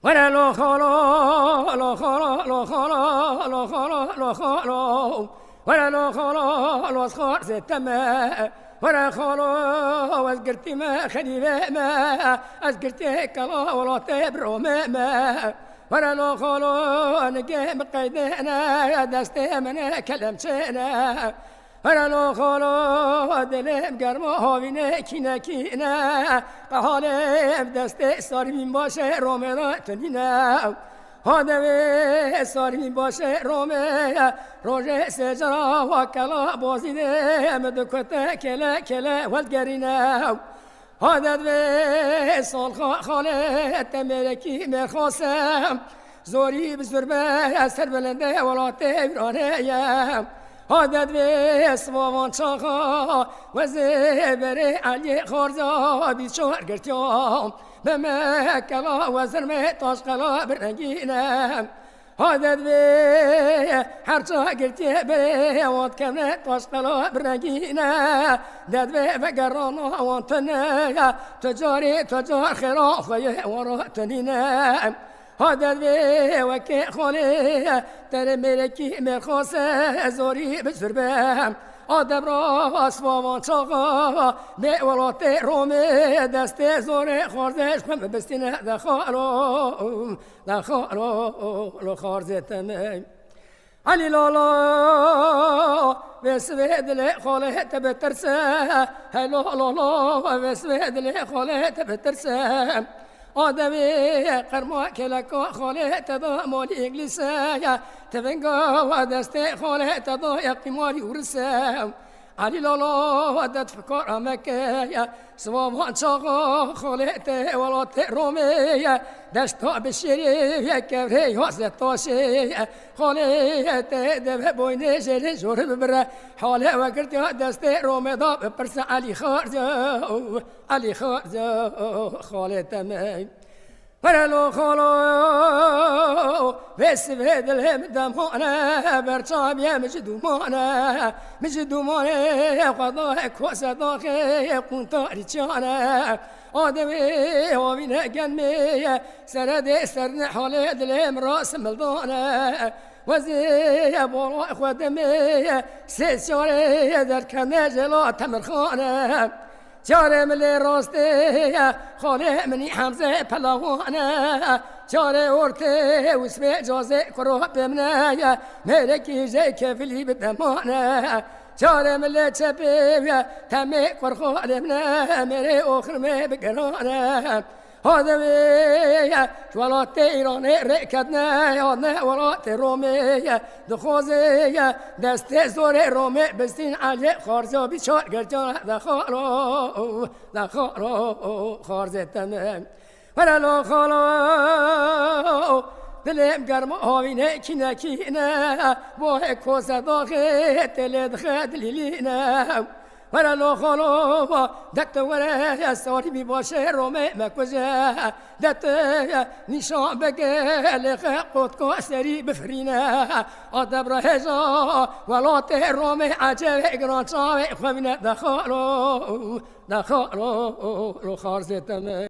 ولا لو خلو لو خلو لو خلو لو خلو لو خلو ولا لو خلو لو صخر زيت ما ولا خلو وازقرتي ما خليفة ما ازقرتي كلا ولا تبرو ما ولا لو خلو نجيب قيدنا دستي من كلمتنا ولا لو خلو دلم گرما وینه کینه کینه قهالم دست سارمین باشه رومه تنینه هادوی سارمین باشه رومه روژه سجرا و کلا بازیده مدکته کله کله ولگرینه هادوی سال خاله تمرکی مرخواسم زوری بزربه سر بلنده ولات ایرانه هادد به سوان چاقا و زبر علی خارزا بیچار گرتیام به مکلا و زرم تاش قلا برنگینم هادد به هر چا گرتی به واد کمه تاش قلا برنگینه دد به بگران وان تنه تجار خراف و تنینه هادد به وکی خاله در ملکی مرخواسه زوری بزربه آدم را اسوان چاقا به ولات رومه دست زور خارزش خم بستینه دخالو خارزتمه علی لالا وسوه دل خاله تبترسه هلا لالا وسوه دل خاله تبترسه آدمی قرما کلکا خاله تدا مال انگلیسه تفنگا و دست خاله تدا یقیماری ورسه علی لالا و دد فکر مکه سوام چاقا خاله ت ولات رومه دشتا بشری کبره یازده تاشه خاله ت دب بوینه جری جور ببره حاله و کرد دست رومه دا بپرس علی خارجا خاله تمه پرلو خالو بس بدلهم دمانه برچابیه مجدومانه قضاء کوسه داخل قنطاری چانه آدمی آوینه گنمی سرد حاله دلهم راس ملدانه وزی بالا خودمی سیسیاره در کمه جلا تمرخانه چاره ملی راسته خاله منی حمزه پلاوانه چاره ارته وسمه جازه کرو بمنه ملکی جه کفلی بدمانه چاره ملی چپه تمه کرخاله منه مری اخرمه بگرانه هادوی ولات ایران رکدنه یادنه ولات رومه دخوزه دست زور رومه بستین علی خارزا بیچار گرجان دخارو خارزتنه ولالو خالو دلم گرم آوینه کینه واه کوزه داخل دل لیلینه ولالو خالو دکت وره ساری می باشه رومه مکوزه دت نشان بگه لخ قد کو سری بفرینه آدم را هزا ولات رومه عجب گران چاوه خوینه دخالو خارزتمه